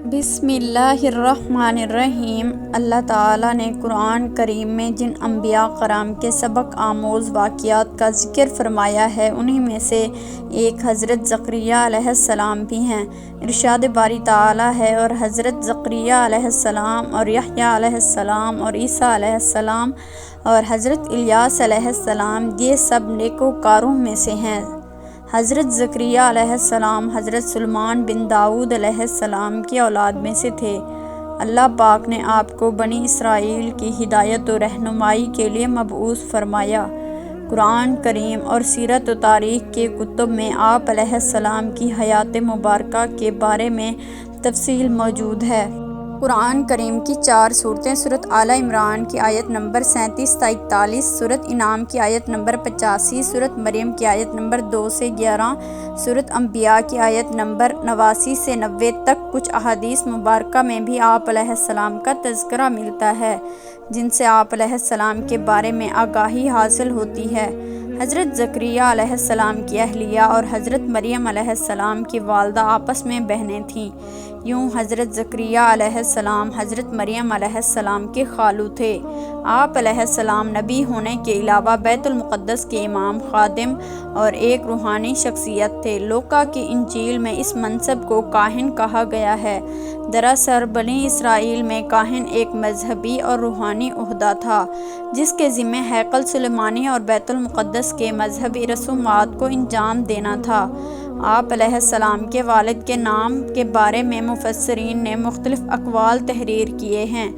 بسم اللہ الرحمن الرحیم۔ اللہ تعالیٰ نے قرآن کریم میں جن انبیاء کرام کے سبق آموز واقعات کا ذکر فرمایا ہے انہی میں سے ایک حضرت زکریا علیہ السلام بھی ہیں۔ ارشاد باری تعالیٰ ہے، اور حضرت زکریا علیہ السلام اور یحییٰ علیہ السلام اور عیسیٰ علیہ السلام اور حضرت الیاس علیہ السلام یہ سب نیکوکاروں میں سے ہیں۔ حضرت زکریا علیہ السلام حضرت سلیمان بن داؤد علیہ السلام کی اولاد میں سے تھے۔ اللہ پاک نے آپ کو بنی اسرائیل کی ہدایت و رہنمائی کے لیے مبعوث فرمایا۔ قرآن کریم اور سیرت و تاریخ کے کتب میں آپ علیہ السلام کی حیات مبارکہ کے بارے میں تفصیل موجود ہے۔ قرآن کریم کی 4 سورتیں سورۃ آل عمران کی آیت نمبر 37 تا 41، سورۃ انعام کی آیت نمبر 85، سورۃ مریم کی آیت نمبر 2 سے 11، سورۃ انبیاء کی آیت نمبر 89 سے 90 تک کچھ احادیث مبارکہ میں بھی آپ علیہ السلام کا تذکرہ ملتا ہے، جن سے آپ علیہ السلام کے بارے میں آگاہی حاصل ہوتی ہے۔ حضرت زکریا علیہ السلام کی اہلیہ اور حضرت مریم علیہ السلام کی والدہ آپس میں بہنیں تھیں۔ یوں حضرت زکریا علیہ السلام حضرت مریم علیہ السلام کے خالو تھے۔ آپ علیہ السلام نبی ہونے کے علاوہ بیت المقدس کے امام، خادم اور ایک روحانی شخصیت تھے۔ لوقا کی انجیل میں اس منصب کو کاہن کہا گیا ہے۔ دراصل بنی اسرائیل میں کاہن ایک مذہبی اور روحانی عہدہ تھا، جس کے ذمہ ہیکل سلیمانی اور بیت المقدس کے مذہبی رسومات کو انجام دینا تھا۔ آپ علیہ السلام کے والد کے نام کے بارے میں مفسرین نے مختلف اقوال تحریر کیے ہیں۔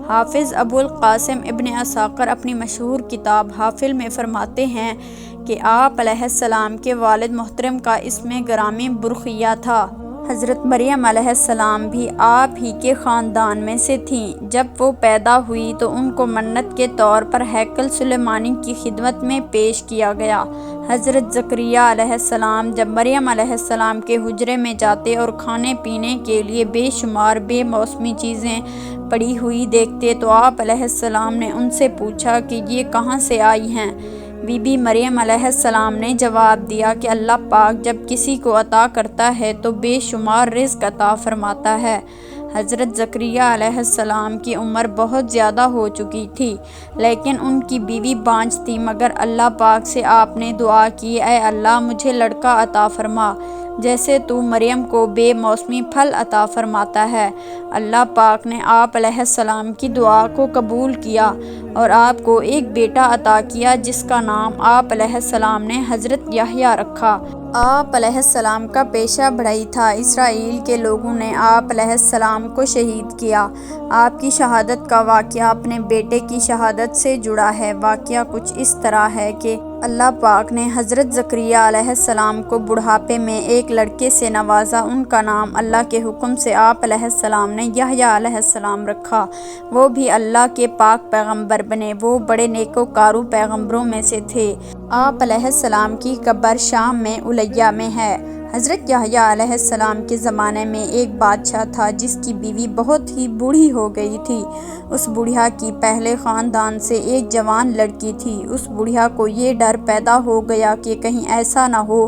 حافظ ابو القاسم ابن عساکر اپنی مشہور کتاب حافل میں فرماتے ہیں کہ آپ علیہ السلام کے والد محترم کا اسم گرامی برقیہ تھا۔ حضرت مریم علیہ السلام بھی آپ ہی کے خاندان میں سے تھیں۔ جب وہ پیدا ہوئی تو ان کو منت کے طور پر ہیکل سلیمانی کی خدمت میں پیش کیا گیا۔ حضرت زکریا علیہ السلام جب مریم علیہ السلام کے حجرے میں جاتے اور کھانے پینے کے لیے بے شمار بے موسمی چیزیں پڑی ہوئی دیکھتے تو آپ علیہ السلام نے ان سے پوچھا کہ یہ کہاں سے آئی ہیں؟ بی بی مریم علیہ السلام نے جواب دیا کہ اللہ پاک جب کسی کو عطا کرتا ہے تو بے شمار رزق عطا فرماتا ہے۔ حضرت زکریا علیہ السلام کی عمر بہت زیادہ ہو چکی تھی، لیکن ان کی بیوی بانجھ تھی، مگر اللہ پاک سے آپ نے دعا کی، اے اللہ مجھے لڑکا عطا فرما، جیسے تو مریم کو بے موسمی پھل عطا فرماتا ہے۔ اللہ پاک نے آپ علیہ السلام کی دعا کو قبول کیا اور آپ کو ایک بیٹا عطا کیا، جس کا نام آپ علیہ السلام نے حضرت یحییٰ رکھا۔ آپ علیہ السلام کا پیشہ بڑھئی تھا۔ اسرائیل کے لوگوں نے آپ علیہ السلام کو شہید کیا۔ آپ کی شہادت کا واقعہ اپنے بیٹے کی شہادت سے جڑا ہے۔ واقعہ کچھ اس طرح ہے کہ اللہ پاک نے حضرت زکریا علیہ السلام کو بڑھاپے میں ایک لڑکے سے نوازا۔ ان کا نام اللہ کے حکم سے آپ علیہ السلام نے یحییٰ علیہ السلام رکھا۔ وہ بھی اللہ کے پاک پیغمبر بنے۔ وہ بڑے نیکوکاروں پیغمبروں میں سے تھے۔ آپ علیہ السلام کی قبر شام میں الیہ میں ہے۔ حضرت یحییٰ علیہ السلام کے زمانے میں ایک بادشاہ تھا جس کی بیوی بہت ہی بوڑھی ہو گئی تھی۔ اس بڑھیا کی پہلے خاندان سے ایک جوان لڑکی تھی۔ اس بڑھیا کو یہ ڈر پیدا ہو گیا کہ کہیں ایسا نہ ہو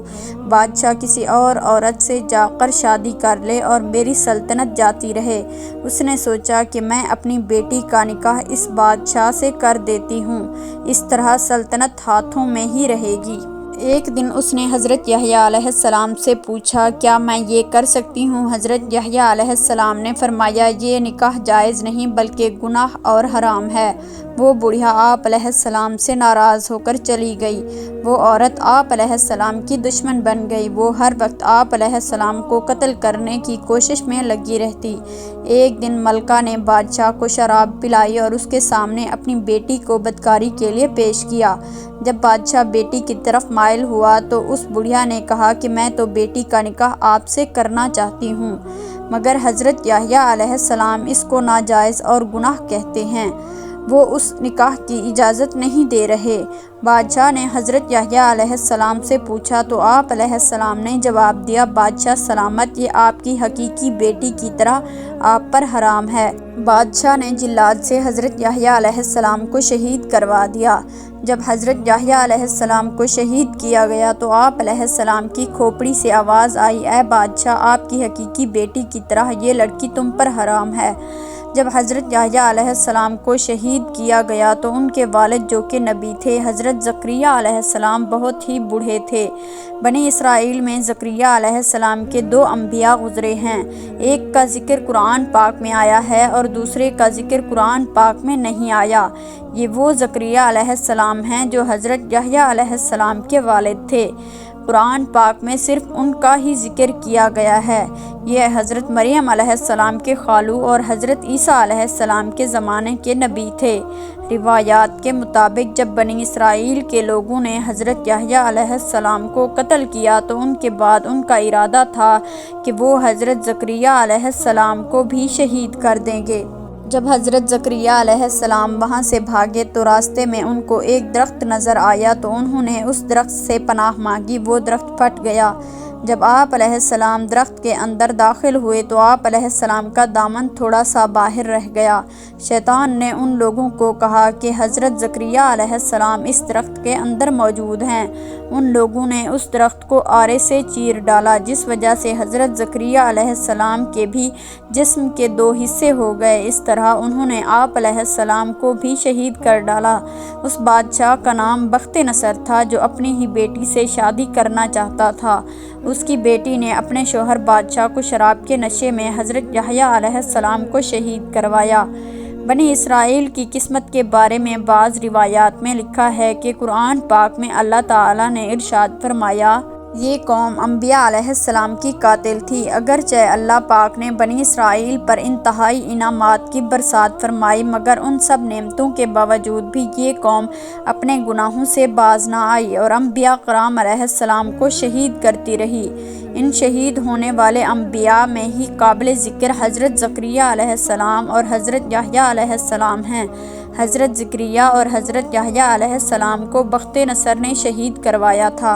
بادشاہ کسی اور عورت سے جا کر شادی کر لے اور میری سلطنت جاتی رہے۔ اس نے سوچا کہ میں اپنی بیٹی کا نکاح اس بادشاہ سے کر دیتی ہوں، اس طرح سلطنت ہاتھوں میں ہی رہے گی۔ ایک دن اس نے حضرت یحییٰ علیہ السلام سے پوچھا، کیا میں یہ کر سکتی ہوں؟ حضرت یحییٰ علیہ السلام نے فرمایا، یہ نکاح جائز نہیں بلکہ گناہ اور حرام ہے۔ وہ بڑھیا آپ علیہ السلام سے ناراض ہو کر چلی گئی۔ وہ عورت آپ علیہ السلام کی دشمن بن گئی۔ وہ ہر وقت آپ علیہ السلام کو قتل کرنے کی کوشش میں لگی رہتی۔ ایک دن ملکہ نے بادشاہ کو شراب پلائی اور اس کے سامنے اپنی بیٹی کو بدکاری کے لیے پیش کیا۔ جب بادشاہ بیٹی کی طرف مائل ہوا تو اس بڑھیا نے کہا کہ میں تو بیٹی کا نکاح آپ سے کرنا چاہتی ہوں، مگر حضرت یحییٰ علیہ السلام اس کو ناجائز اور گناہ کہتے ہیں۔ وہ اس نکاح کی اجازت نہیں دے رہے۔ بادشاہ نے حضرت یحییٰ علیہ السلام سے پوچھا تو آپ علیہ السلام نے جواب دیا، بادشاہ سلامت، یہ آپ کی حقیقی بیٹی کی طرح آپ پر حرام ہے۔ بادشاہ نے جلاد سے حضرت یحییٰ علیہ السلام کو شہید کروا دیا۔ جب حضرت یحییٰ علیہ السلام کو شہید کیا گیا تو آپ علیہ السلام کی کھوپڑی سے آواز آئی، اے بادشاہ، آپ کی حقیقی بیٹی کی طرح یہ لڑکی تم پر حرام ہے۔ جب حضرت یحییٰ علیہ السلام کو شہید کیا گیا تو ان کے والد جو کہ نبی تھے، حضرت زکریا علیہ السلام، بہت ہی بوڑھے تھے۔ بنی اسرائیل میں زکریا علیہ السلام کے 2 انبیاء گزرے ہیں، ایک کا ذکر قرآن پاک میں آیا ہے اور دوسرے کا ذکر قرآن پاک میں نہیں آیا۔ یہ وہ زکریا علیہ السلام ہیں جو حضرت یحییٰ علیہ السلام کے والد تھے۔ قرآن پاک میں صرف ان کا ہی ذکر کیا گیا ہے۔ یہ حضرت مریم علیہ السلام کے خالو اور حضرت عیسیٰ علیہ السلام کے زمانے کے نبی تھے۔ روایات کے مطابق جب بنی اسرائیل کے لوگوں نے حضرت یحییٰ علیہ السلام کو قتل کیا تو ان کے بعد ان کا ارادہ تھا کہ وہ حضرت زکریا علیہ السلام کو بھی شہید کر دیں گے۔ جب حضرت زکریا علیہ السلام وہاں سے بھاگے تو راستے میں ان کو ایک درخت نظر آیا تو انہوں نے اس درخت سے پناہ مانگی، وہ درخت پھٹ گیا۔ جب آپ علیہ السلام درخت کے اندر داخل ہوئے تو آپ علیہ السلام کا دامن تھوڑا سا باہر رہ گیا۔ شیطان نے ان لوگوں کو کہا کہ حضرت زکریا علیہ السلام اس درخت کے اندر موجود ہیں۔ ان لوگوں نے اس درخت کو آرے سے چیر ڈالا، جس وجہ سے حضرت زکریا علیہ السلام کے بھی جسم کے 2 حصے ہو گئے۔ اس طرح انہوں نے آپ علیہ السلام کو بھی شہید کر ڈالا۔ اس بادشاہ کا نام بخت نصر تھا جو اپنی ہی بیٹی سے شادی کرنا چاہتا تھا۔ اس کی بیٹی نے اپنے شوہر بادشاہ کو شراب کے نشے میں حضرت یحییٰ علیہ السلام کو شہید کروایا۔ بنی اسرائیل کی قسمت کے بارے میں بعض روایات میں لکھا ہے کہ قرآن پاک میں اللہ تعالیٰ نے ارشاد فرمایا، یہ قوم انبیاء علیہ السلام کی قاتل تھی۔ اگرچہ اللہ پاک نے بنی اسرائیل پر انتہائی انعامات کی برسات فرمائی، مگر ان سب نعمتوں کے باوجود بھی یہ قوم اپنے گناہوں سے باز نہ آئی اور انبیاء کرام علیہ السلام کو شہید کرتی رہی۔ ان شہید ہونے والے انبیاء میں ہی قابل ذکر حضرت زکریا علیہ السلام اور حضرت یحییٰ علیہ السلام ہیں۔ حضرت زکریا اور حضرت یحییٰ علیہ السلام کو بخت نصر نے شہید کروایا تھا۔